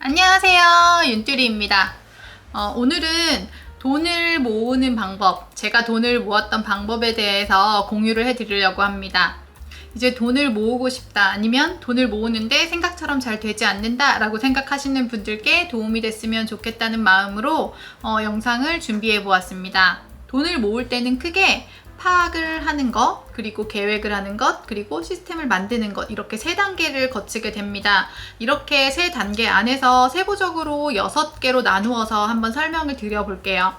안녕하세요, 윤뚜리입니다. 오늘은 돈을 모으는 방법, 제가 돈을 모았던 방법에 대해서 공유를 해드리려고 합니다. 이제 돈을 모으고 싶다, 아니면 돈을 모으는데 생각처럼 잘 되지 않는다 라고 생각하시는 분들께 도움이 됐으면 좋겠다는 마음으로 영상을 준비해 보았습니다. 돈을 모을 때는 크게 파악을 하는 것, 그리고 계획을 하는 것, 그리고 시스템을 만드는 것, 이렇게 세 단계를 거치게 됩니다. 이렇게 세 단계 안에서 세부적으로 6개로 나누어서 한번 설명을 드려볼게요.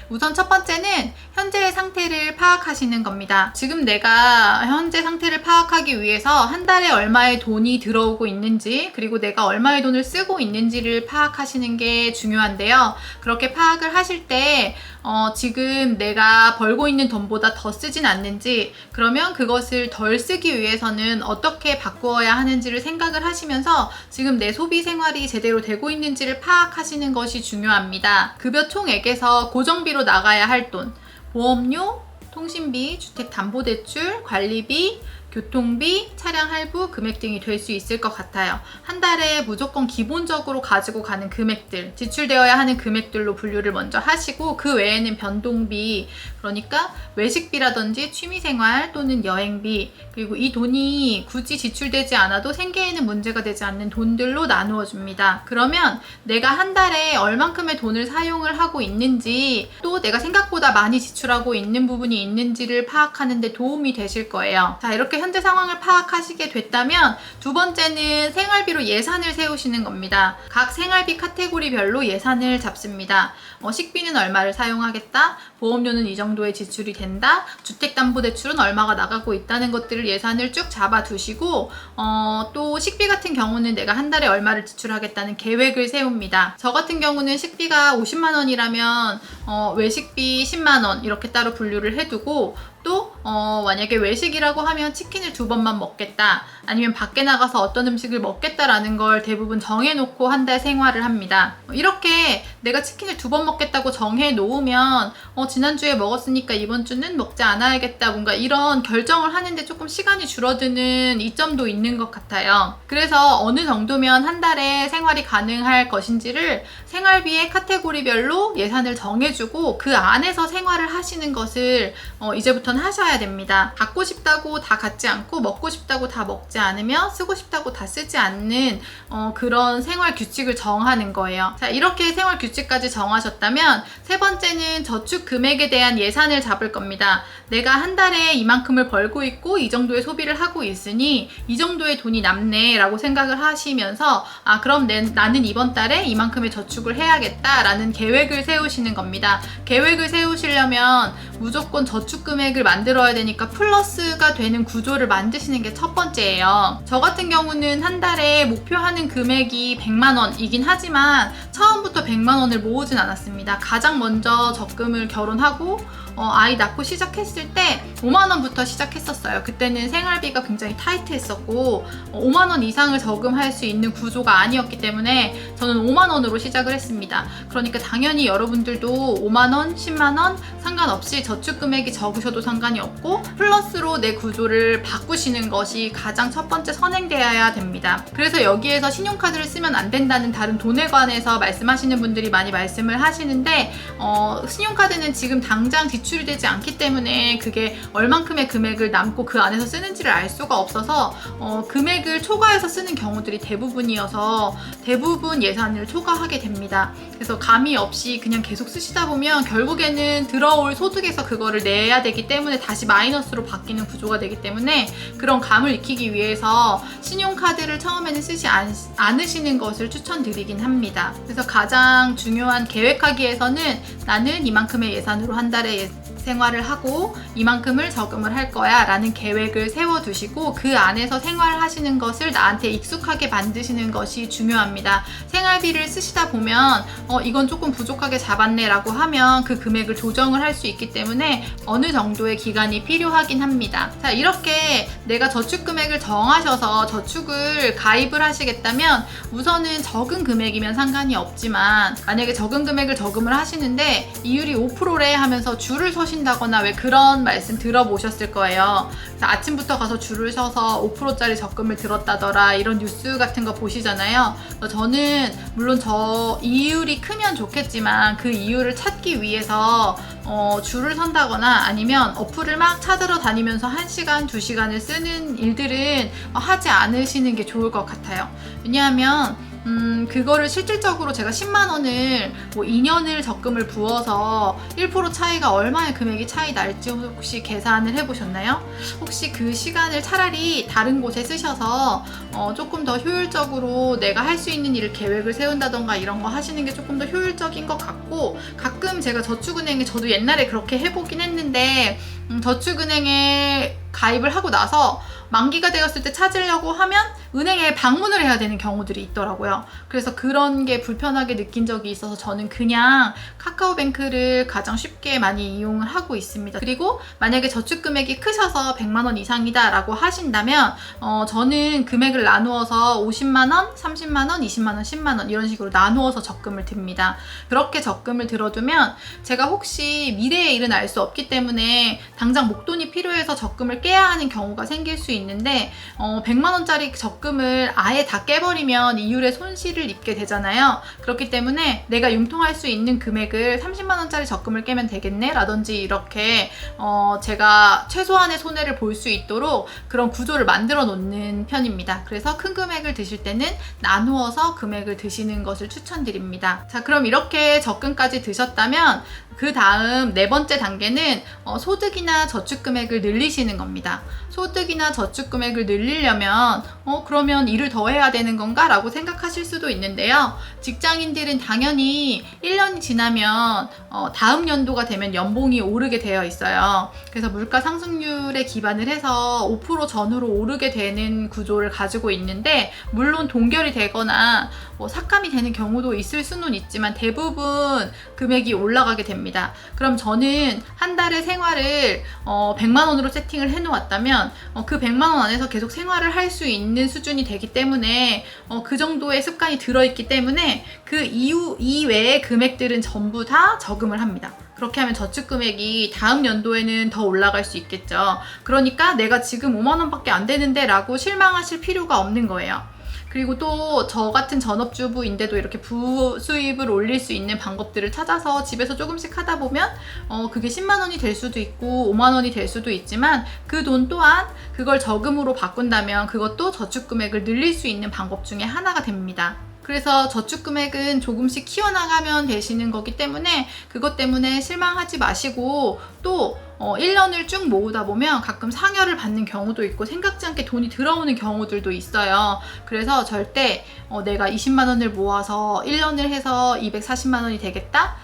우선 첫 번째는 현재의 상태를 파악하시는 겁니다. 지금 내가 현재 상태를 파악하기 위해서 한 달에 얼마의 돈이 들어오고 있는지, 그리고 내가 얼마의 돈을 쓰고 있는지를 파악하시는 게 중요한데요. 그렇게 파악을 하실 때 지금 내가 벌고 있는 돈보다 더 쓰진 않는지, 그러면 그것을 덜 쓰기 위해서는 어떻게 바꾸어야 하는지를 생각을 하시면서 지금 내 소비 생활이 제대로 되고 있는지를 파악하시는 것이 중요합니다. 급여 총액에서 고정비로 나가야 할 돈, 보험료, 통신비, 주택담보대출, 관리비, 교통비, 차량 할부 금액 등이 될 수 있을 것 같아요. 한 달에 무조건 기본적으로 가지고 가는 금액들, 지출되어야 하는 금액들로 분류를 먼저 하시고, 그 외에는 변동비, 그러니까 외식비라든지 취미생활 또는 여행비, 그리고 이 돈이 굳이 지출되지 않아도 생계에는 문제가 되지 않는 돈들로 나누어 줍니다. 그러면 내가 한 달에 얼만큼의 돈을 사용을 하고 있는지, 또 내가 생각보다 많이 지출하고 있는 부분이 있는지를 파악하는 데 도움이 되실 거예요. 자, 이렇게 현재 상황을 파악하시게 됐다면 두 번째는 생활비로 예산을 세우시는 겁니다. 각 생활비 카테고리별로 예산을 잡습니다. 식비는 얼마를 사용하겠다, 보험료는 이 정도의 지출이 된다, 주택담보대출은 얼마가 나가고 있다는 것들을 예산을 쭉 잡아두시고, 또 식비 같은 경우는 내가 한 달에 얼마를 지출하겠다는 계획을 세웁니다. 저 같은 경우는 식비가 50만 원이라면 외식비 10만 원 이렇게 따로 분류를 해두고, 또 만약에 외식이라고 하면 치킨을 2번만 먹겠다, 아니면 밖에 나가서 어떤 음식을 먹겠다라는 걸 대부분 정해놓고 한 달 생활을 합니다. 이렇게 내가 치킨을 2번 먹겠다고 정해놓으면 지난주에 먹었으니까 이번 주는 먹지 않아야겠다, 뭔가 이런 결정을 하는데 조금 시간이 줄어드는 이점도 있는 것 같아요. 그래서 어느 정도면 한 달에 생활이 가능할 것인지를 생활비의 카테고리별로 예산을 정해주고, 그 안에서 생활을 하시는 것을 이제부터는 하셔야 됩니다. 갖고 싶다고 다 갖지 않고, 먹고 싶다고 다 먹지 않으며, 쓰고 싶다고 다 쓰지 않는 그런 생활 규칙을 정하는 거예요. 자, 이렇게 생활 규칙까지 정하셨다면 세 번째는 저축 금액에 대한 예산을 잡을 겁니다. 내가 한 달에 이만큼을 벌고 있고 이 정도의 소비를 하고 있으니 이 정도의 돈이 남네 라고 생각을 하시면서, 그럼 나는 이번 달에 이만큼의 저축을 해야겠다 라는 계획을 세우시는 겁니다. 계획을 세우시려면 무조건 저축 금액을 만들어야 되니까 플러스가 되는 구조를 만드시는 게 첫 번째예요. 저 같은 경우는 한 달에 목표하는 금액이 100만 원이긴 하지만 처음부터 100만 원을 모으진 않았습니다. 가장 먼저 적금을 결혼하고 아이 낳고 시작했을 때 5만 원부터 시작했었어요. 그때는 생활비가 굉장히 타이트했었고 5만 원 이상을 저금할 수 있는 구조가 아니었기 때문에 저는 5만 원으로 시작을 했습니다. 그러니까 당연히 여러분들도 5만 원, 10만 원 상관없이 저축 금액이 적으셔도 상관이 없고, 플러스로 내 구조를 바꾸시는 것이 가장 첫 번째 선행되어야 됩니다. 그래서 여기에서 신용카드를 쓰면 안 된다는 다른 돈에 관해서 말씀하시는 분들이 많이 말씀을 하시는데, 신용카드는 지금 당장 지출이 되지 않기 때문에 그게 얼만큼의 금액을 남고 그 안에서 쓰는지를 알 수가 없어서 금액을 초과해서 쓰는 경우들이 대부분이어서 대부분 예산을 초과하게 됩니다. 그래서 감이 없이 그냥 계속 쓰시다 보면 결국에는 들어올 소득에서 그거를 내야 되기 때문에 다시 마이너스로 바뀌는 구조가 되기 때문에, 그런 감을 익히기 위해서 신용카드를 처음에는 쓰지 않으시는 것을 추천드리긴 합니다. 그래서 가장 중요한 계획하기에서는 나는 이만큼의 예산으로 한 달에 생활을 하고 이만큼을 저금을 할 거야 라는 계획을 세워두시고, 그 안에서 생활하시는 것을 나한테 익숙하게 만드시는 것이 중요합니다. 생활비를 쓰시다 보면 이건 조금 부족하게 잡았네 라고 하면 그 금액을 조정을 할 수 있기 때문에 어느 정도의 기간이 필요하긴 합니다. 자, 이렇게 내가 저축 금액을 정하셔서 저축을 가입을 하시겠다면 우선은 적은 금액이면 상관이 없지만, 만약에 적은 금액을 저금을 하시는데 이율이 5%래 하면서 줄을 서시 서신다거나 왜 그런 말씀 들어보셨을 거예요. 그래서 아침부터 가서 줄을 서서 5%짜리 적금을 들었다더라 이런 뉴스 같은 거 보시잖아요. 저는 물론 저 이율이 크면 좋겠지만 그 이율을 찾기 위해서 줄을 선다거나 아니면 어플을 막 찾으러 다니면서 1시간, 2시간을 쓰는 일들은 하지 않으시는 게 좋을 것 같아요. 왜냐하면 그거를 실질적으로 제가 10만 원을 뭐 2년을 적금을 부어서 1% 차이가 얼마의 금액이 차이 날지 혹시 계산을 해보셨나요? 혹시 그 시간을 차라리 다른 곳에 쓰셔서 조금 더 효율적으로 내가 할 수 있는 일을 계획을 세운다던가 이런 거 하시는 게 조금 더 효율적인 것 같고, 가끔 제가 저축은행에 저도 옛날에 그렇게 해보긴 했는데 저축은행에 가입을 하고 나서 만기가 되었을 때 찾으려고 하면 은행에 방문을 해야 되는 경우들이 있더라고요. 그래서 그런 게 불편하게 느낀 적이 있어서 저는 그냥 카카오뱅크를 가장 쉽게 많이 이용을 하고 있습니다. 그리고 만약에 저축 금액이 크셔서 100만 원 이상이다 라고 하신다면 저는 금액을 나누어서 50만 원, 30만 원, 20만 원, 10만 원 이런 식으로 나누어서 적금을 듭니다. 그렇게 적금을 들어두면 제가 혹시 미래의 일은 알 수 없기 때문에 당장 목돈이 필요해서 적금을 깨야 하는 경우가 생길 수 있는데 100만 원짜리 적금을 아예 다 깨버리면 이율의 손실을 입게 되잖아요. 그렇기 때문에 내가 융통할 수 있는 금액을 30만 원짜리 적금을 깨면 되겠네 라든지 이렇게 제가 최소한의 손해를 볼 수 있도록 그런 구조를 만들어 놓는 편입니다. 그래서 큰 금액을 드실 때는 나누어서 금액을 드시는 것을 추천드립니다. 자, 그럼 이렇게 적금까지 드셨다면 그 다음 네 번째 단계는 소득이나 저축 금액을 늘리시는 겁니다. 소득이나 저축 금액을 늘리려면 그러면 일을 더 해야 되는 건가? 라고 생각하실 수도 있는데요. 직장인들은 당연히 1년이 지나면 다음 연도가 되면 연봉이 오르게 되어 있어요. 그래서 물가 상승률에 기반을 해서 5% 전후로 오르게 되는 구조를 가지고 있는데, 물론 동결이 되거나 삭감이 되는 경우도 있을 수는 있지만 대부분 금액이 올라가게 됩니다. 그럼 저는 한 달의 생활을 100만 원으로 세팅을 해놓았다면 그 100만 원 안에서 계속 생활을 할 수 있는 수준이 되기 때문에 그 정도의 습관이 들어있기 때문에 그 이외의 금액들은 전부 다 저금을 합니다. 그렇게 하면 저축 금액이 다음 연도에는 더 올라갈 수 있겠죠. 그러니까 내가 지금 5만 원밖에 안 되는데 라고 실망하실 필요가 없는 거예요. 그리고 또 저 같은 전업주부인데도 이렇게 부수입을 올릴 수 있는 방법들을 찾아서 집에서 조금씩 하다 보면 그게 10만 원이 될 수도 있고 5만 원이 될 수도 있지만 그 돈 또한 그걸 저금으로 바꾼다면 그것도 저축 금액을 늘릴 수 있는 방법 중에 하나가 됩니다. 그래서 저축 금액은 조금씩 키워나가면 되시는 거기 때문에 그것 때문에 실망하지 마시고, 또 1년을 쭉 모으다 보면 가끔 상여를 받는 경우도 있고 생각지 않게 돈이 들어오는 경우들도 있어요. 그래서 절대 내가 20만 원을 모아서 1년을 해서 240만 원이 되겠다?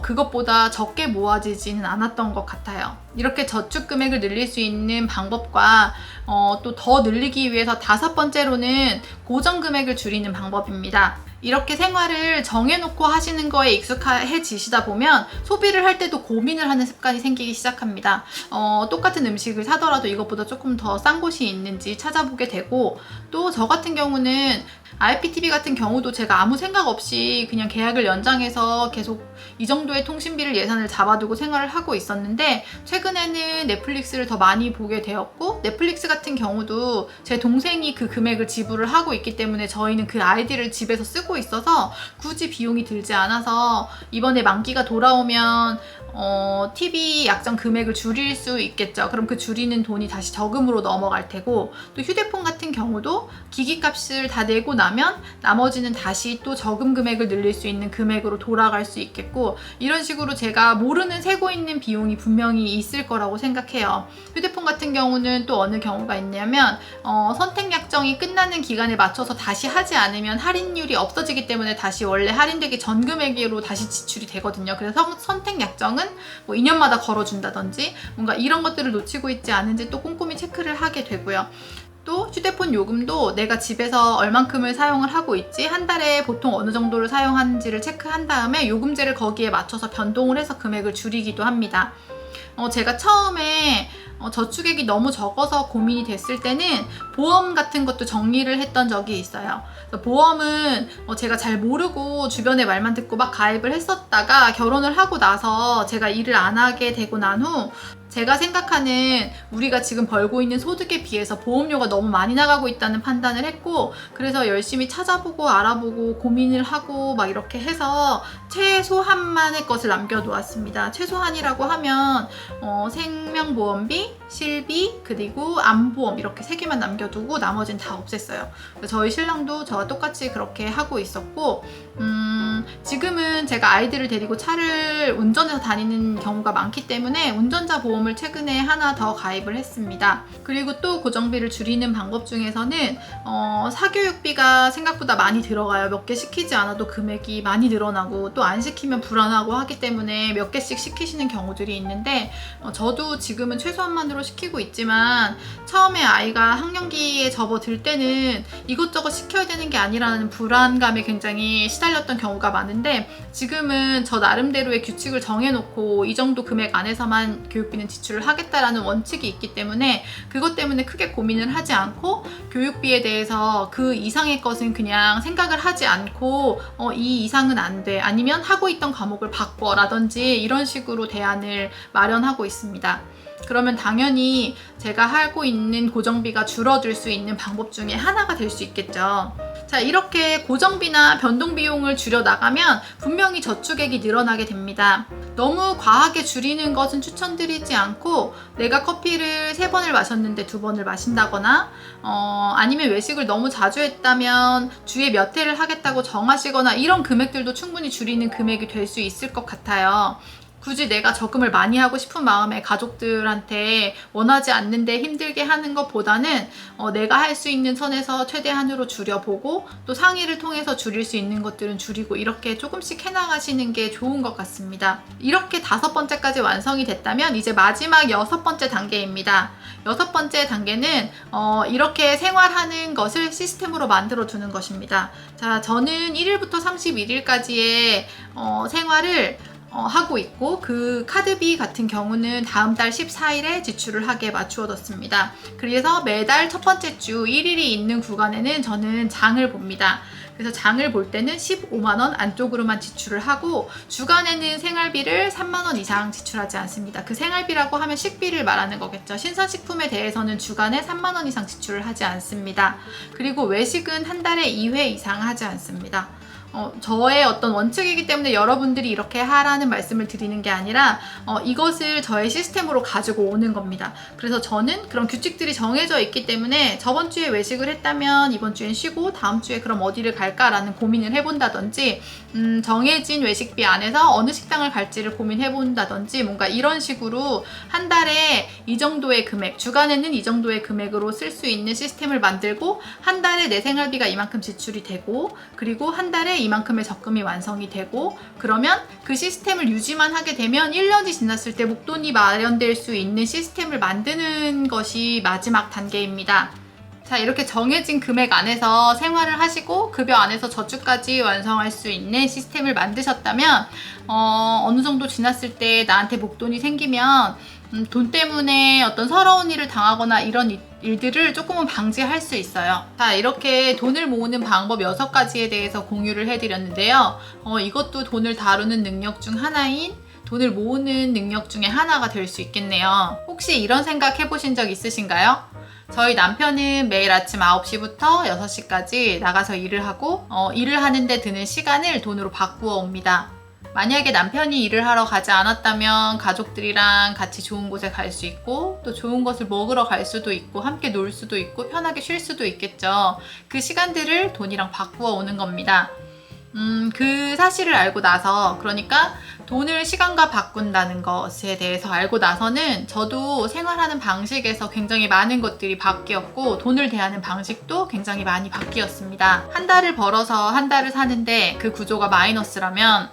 그것보다 적게 모아지지는 않았던 것 같아요. 이렇게 저축 금액을 늘릴 수 있는 방법과 또 더 늘리기 위해서 다섯 번째로는 고정 금액을 줄이는 방법입니다. 이렇게 생활을 정해놓고 하시는 거에 익숙해지시다 보면 소비를 할 때도 고민을 하는 습관이 생기기 시작합니다. 똑같은 음식을 사더라도 이것보다 조금 더 싼 곳이 있는지 찾아보게 되고, 또 저 같은 경우는 IPTV 같은 경우도 제가 아무 생각 없이 그냥 계약을 연장해서 계속 이 정도의 통신비를 예산을 잡아두고 생활을 하고 있었는데, 최근에는 넷플릭스를 더 많이 보게 되었고, 넷플릭스 같은 경우도 제 동생이 그 금액을 지불을 하고 있기 때문에 저희는 그 아이디를 집에서 쓰고 있어서 굳이 비용이 들지 않아서 이번에 만기가 돌아오면 TV 약정 금액을 줄일 수 있겠죠. 그럼 그 줄이는 돈이 다시 저금으로 넘어갈 테고, 또 휴대폰 같은 경우도 기기값을 다 내고 나면 나머지는 다시 또 저금 금액을 늘릴 수 있는 금액으로 돌아갈 수 있겠고, 이런 식으로 제가 모르는 세고 있는 비용이 분명히 있을 거라고 생각해요. 휴대폰 같은 경우는 또 어느 경우가 있냐면 선택 약정이 끝나는 기간에 맞춰서 다시 하지 않으면 할인율이 없어지기 때문에 다시 원래 할인되기 전 금액으로 다시 지출이 되거든요. 그래서 선택 약정은 뭐 2년마다 걸어준다든지 뭔가 이런 것들을 놓치고 있지 않은지 또 꼼꼼히 체크를 하게 되고요. 또 휴대폰 요금도 내가 집에서 얼만큼을 사용을 하고 있지, 한 달에 보통 어느 정도를 사용하는지를 체크한 다음에 요금제를 거기에 맞춰서 변동을 해서 금액을 줄이기도 합니다. 제가 처음에 저축액이 너무 적어서 고민이 됐을 때는 보험 같은 것도 정리를 했던 적이 있어요. 보험은 제가 잘 모르고 주변의 말만 듣고 막 가입을 했었다가 결혼을 하고 나서 제가 일을 안 하게 되고 난 후 제가 생각하는 우리가 지금 벌고 있는 소득에 비해서 보험료가 너무 많이 나가고 있다는 판단을 했고, 그래서 열심히 찾아보고 알아보고 고민을 하고 막 이렇게 해서 최소한만의 것을 남겨놓았습니다. 최소한이라고 하면 생명보험비, 실비, 그리고 암보험 이렇게 3개만 남겨두고 나머지는 다 없앴어요. 저희 신랑도 저와 똑같이 그렇게 하고 있었고, 지금은 제가 아이들을 데리고 차를 운전해서 다니는 경우가 많기 때문에 운전자 보험을 최근에 하나 더 가입을 했습니다. 그리고 또 고정비를 줄이는 방법 중에서는 사교육비가 생각보다 많이 들어가요. 몇 개 시키지 않아도 금액이 많이 늘어나고 또 안 시키면 불안하고 하기 때문에 몇 개씩 시키시는 경우들이 있는데, 저도 지금은 최소한만으로 시키고 있지만 처음에 아이가 학령기에 접어들 때는 이것저것 시켜야 되는 게 아니라는 불안감에 굉장히 시달렸던 경우가 많은데, 지금은 저 나름대로의 규칙을 정해놓고 이 정도 금액 안에서만 교육비는 지출을 하겠다라는 원칙이 있기 때문에 그것 때문에 크게 고민을 하지 않고, 교육비에 대해서 그 이상의 것은 그냥 생각을 하지 않고 이 이상은 안 돼, 아니면 하고 있던 과목을 바꿔 라든지 이런 식으로 대안을 마련하고 있습니다. 그러면 당연히 제가 하고 있는 고정비가 줄어들 수 있는 방법 중에 하나가 될 수 있겠죠. 자, 이렇게 고정비나 변동비용을 줄여 나가면 분명히 저축액이 늘어나게 됩니다. 너무 과하게 줄이는 것은 추천드리지 않고, 내가 커피를 3번을 마셨는데 2번을 마신다거나 아니면 외식을 너무 자주 했다면 주에 몇 회를 하겠다고 정하시거나, 이런 금액들도 충분히 줄이는 금액이 될 수 있을 것 같아요. 굳이 내가 저금을 많이 하고 싶은 마음에 가족들한테 원하지 않는데 힘들게 하는 것보다는 내가 할 수 있는 선에서 최대한으로 줄여보고, 또 상의를 통해서 줄일 수 있는 것들은 줄이고, 이렇게 조금씩 해나가시는 게 좋은 것 같습니다. 이렇게 5번째까지 완성이 됐다면 이제 마지막 6번째 단계입니다. 6번째 단계는 이렇게 생활하는 것을 시스템으로 만들어 두는 것입니다. 자, 저는 1일부터 31일까지의 생활을 하고 있고, 그 카드비 같은 경우는 다음 달 14일에 지출을 하게 맞추어 뒀습니다. 그래서 매달 첫 번째 주 1일이 있는 구간에는 저는 장을 봅니다. 그래서 장을 볼 때는 15만원 안쪽으로만 지출을 하고, 주간에는 생활비를 3만원 이상 지출하지 않습니다. 그 생활비라고 하면 식비를 말하는 거겠죠. 신선식품에 대해서는 주간에 3만원 이상 지출을 하지 않습니다. 그리고 외식은 한 달에 2회 이상 하지 않습니다. 저의 어떤 원칙이기 때문에 여러분들이 이렇게 하라는 말씀을 드리는 게 아니라 이것을 저의 시스템으로 가지고 오는 겁니다. 그래서 저는 그런 규칙들이 정해져 있기 때문에 저번 주에 외식을 했다면 이번 주엔 쉬고 다음 주에 그럼 어디를 갈까라는 고민을 해본다든지, 정해진 외식비 안에서 어느 식당을 갈지를 고민해본다든지, 뭔가 이런 식으로 한 달에 이 정도의 금액, 주간에는 이 정도의 금액으로 쓸 수 있는 시스템을 만들고, 한 달에 내 생활비가 이만큼 지출이 되고, 그리고 한 달에 이만큼의 적금이 완성이 되고, 그러면 그 시스템을 유지만 하게 되면 1년이 지났을 때 목돈이 마련될 수 있는 시스템을 만드는 것이 마지막 단계입니다. 자, 이렇게 정해진 금액 안에서 생활을 하시고 급여 안에서 저축까지 완성할 수 있는 시스템을 만드셨다면 어느 정도 지났을 때 나한테 목돈이 생기면 돈 때문에 어떤 서러운 일을 당하거나 이런 일들을 조금은 방지할 수 있어요. 자, 이렇게 돈을 모으는 방법 6가지에 대해서 공유를 해드렸는데요. 이것도 돈을 다루는 능력 중 하나인 돈을 모으는 능력 중에 하나가 될 수 있겠네요. 혹시 이런 생각 해보신 적 있으신가요? 저희 남편은 매일 아침 9시부터 6시까지 나가서 일을 하고 일을 하는데 드는 시간을 돈으로 바꾸어 옵니다. 만약에 남편이 일을 하러 가지 않았다면 가족들이랑 같이 좋은 곳에 갈 수 있고, 또 좋은 것을 먹으러 갈 수도 있고, 함께 놀 수도 있고, 편하게 쉴 수도 있겠죠. 그 시간들을 돈이랑 바꾸어 오는 겁니다. 그 사실을 알고 나서, 그러니까 돈을 시간과 바꾼다는 것에 대해서 알고 나서는 저도 생활하는 방식에서 굉장히 많은 것들이 바뀌었고, 돈을 대하는 방식도 굉장히 많이 바뀌었습니다. 한 달을 벌어서 한 달을 사는데 그 구조가 마이너스라면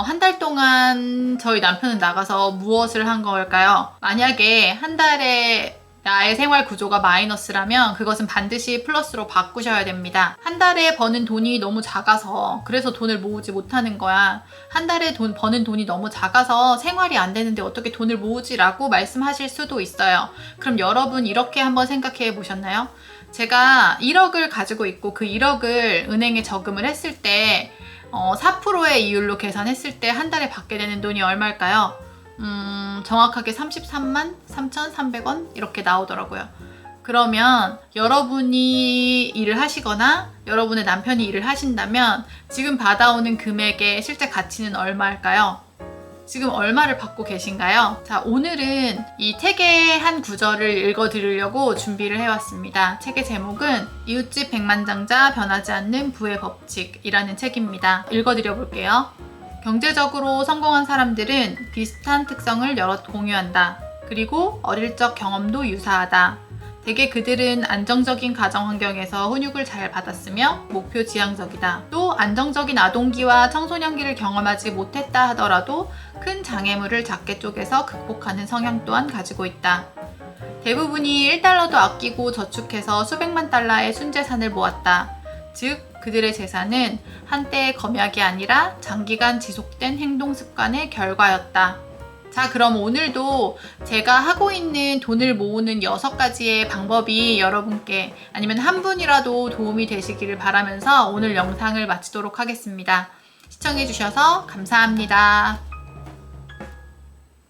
한 달 동안 저희 남편은 나가서 무엇을 한 걸까요? 만약에 한 달에 나의 생활 구조가 마이너스라면 그것은 반드시 플러스로 바꾸셔야 됩니다. 한 달에 버는 돈이 너무 작아서 그래서 돈을 모으지 못하는 거야. 한 달에 버는 돈이 너무 작아서 생활이 안 되는데 어떻게 돈을 모으지? 라고 말씀하실 수도 있어요. 그럼 여러분 이렇게 한번 생각해 보셨나요? 제가 1억을 가지고 있고 그 1억을 은행에 저금을 했을 때 4%의 이율로 계산했을 때 한 달에 받게 되는 돈이 얼마일까요? 정확하게 33만 3,300원 이렇게 나오더라고요. 그러면 여러분이 일을 하시거나 여러분의 남편이 일을 하신다면 지금 받아오는 금액의 실제 가치는 얼마일까요? 지금 얼마를 받고 계신가요? 자, 오늘은 이 책의 한 구절을 읽어드리려고 준비를 해왔습니다. 책의 제목은 이웃집 백만장자 변하지 않는 부의 법칙이라는 책입니다. 읽어드려 볼게요. 경제적으로 성공한 사람들은 비슷한 특성을 여럿 공유한다. 그리고 어릴 적 경험도 유사하다. 대개 그들은 안정적인 가정 환경에서 훈육을 잘 받았으며 목표 지향적이다. 또 안정적인 아동기와 청소년기를 경험하지 못했다 하더라도 큰 장애물을 작게 쪼개서 극복하는 성향 또한 가지고 있다. 대부분이 1달러도 아끼고 저축해서 수백만 달러의 순재산을 모았다. 즉 그들의 재산은 한때의 검약이 아니라 장기간 지속된 행동 습관의 결과였다. 자, 그럼 오늘도 제가 하고 있는 돈을 모으는 6가지의 방법이 여러분께 아니면 한 분이라도 도움이 되시기를 바라면서 오늘 영상을 마치도록 하겠습니다. 시청해주셔서 감사합니다.